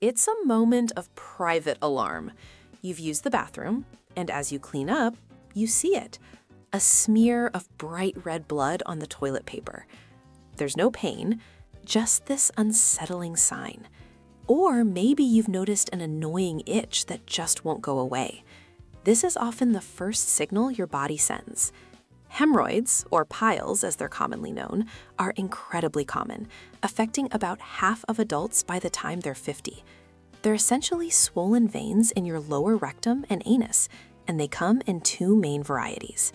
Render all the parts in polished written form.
It's a moment of private alarm. You've used the bathroom, and as you clean up, you see it. A smear of bright red blood on the toilet paper. There's no pain, just this unsettling sign. Or maybe you've noticed an annoying itch that just won't go away. This is often the first signal your body sends. Hemorrhoids, or piles as they're commonly known, are incredibly common, affecting about half of adults by the time they're 50. They're essentially swollen veins in your lower rectum and anus, and they come in two main varieties.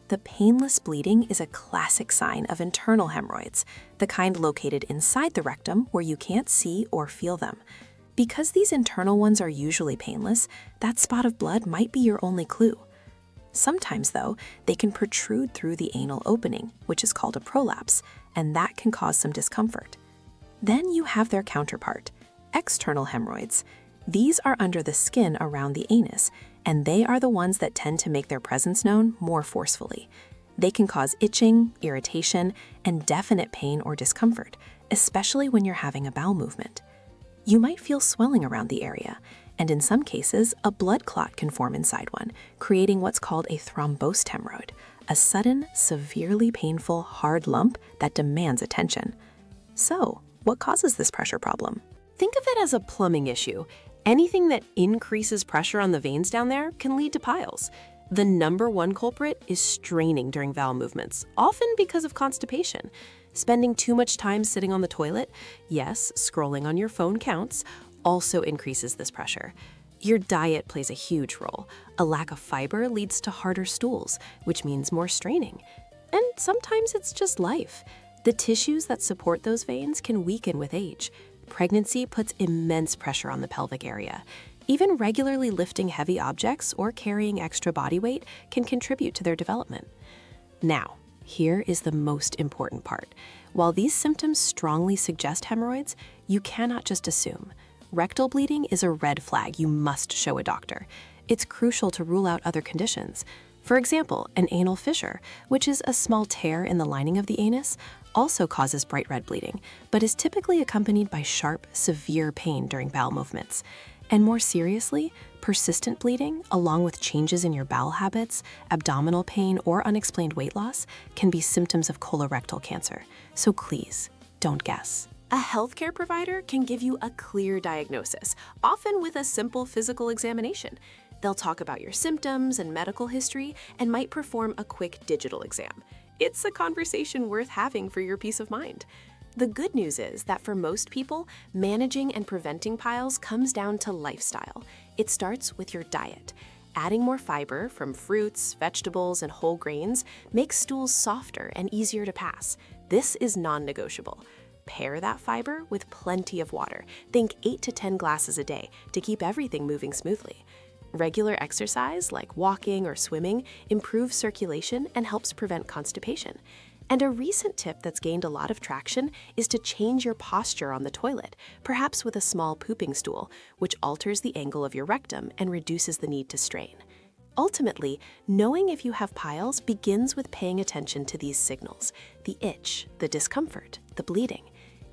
The painless bleeding is a classic sign of internal hemorrhoids, the kind located inside the rectum where you can't see or feel them. Because these internal ones are usually painless, that spot of blood might be your only clue. Sometimes, though, they can protrude through the anal opening, which is called a prolapse, and that can cause some discomfort. Then you have their counterpart, external hemorrhoids. These are under the skin around the anus, and they are the ones that tend to make their presence known more forcefully. They can cause itching, irritation, and definite pain or discomfort, especially when you're having a bowel movement. You might feel swelling around the area, and in some cases, a blood clot can form inside one, creating what's called a thrombosed hemorrhoid, a sudden, severely painful, hard lump that demands attention. So, what causes this pressure problem? Think of it as a plumbing issue. Anything that increases pressure on the veins down there can lead to piles. The number one culprit is straining during bowel movements, often because of constipation. Spending too much time sitting on the toilet, yes, scrolling on your phone counts, also increases this pressure. Your diet plays a huge role. A lack of fiber leads to harder stools, which means more straining. And sometimes it's just life. The tissues that support those veins can weaken with age. Pregnancy puts immense pressure on the pelvic area. Even regularly lifting heavy objects or carrying extra body weight can contribute to their development. Now, here is the most important part. While these symptoms strongly suggest hemorrhoids, you cannot just assume. Rectal bleeding is a red flag you must show a doctor. It's crucial to rule out other conditions. For example, an anal fissure, which is a small tear in the lining of the anus, also causes bright red bleeding, but is typically accompanied by sharp, severe pain during bowel movements. And more seriously, persistent bleeding, along with changes in your bowel habits, abdominal pain, or unexplained weight loss, can be symptoms of colorectal cancer. So please, don't guess. A healthcare provider can give you a clear diagnosis, often with a simple physical examination. They'll talk about your symptoms and medical history and might perform a quick digital exam. It's a conversation worth having for your peace of mind. The good news is that for most people, managing and preventing piles comes down to lifestyle. It starts with your diet. Adding more fiber from fruits, vegetables, and whole grains makes stools softer and easier to pass. This is non-negotiable. Pair that fiber with plenty of water. Think 8 to 10 glasses a day to keep everything moving smoothly. Regular exercise, like walking or swimming, improves circulation and helps prevent constipation. And a recent tip that's gained a lot of traction is to change your posture on the toilet, perhaps with a small pooping stool, which alters the angle of your rectum and reduces the need to strain. Ultimately, knowing if you have piles begins with paying attention to these signals: the itch, the discomfort, the bleeding.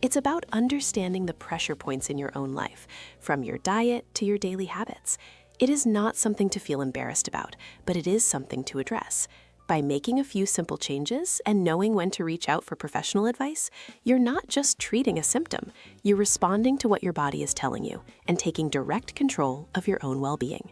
It's about understanding the pressure points in your own life, from your diet to your daily habits. It is not something to feel embarrassed about, but it is something to address. By making a few simple changes and knowing when to reach out for professional advice, you're not just treating a symptom, you're responding to what your body is telling you and taking direct control of your own well-being.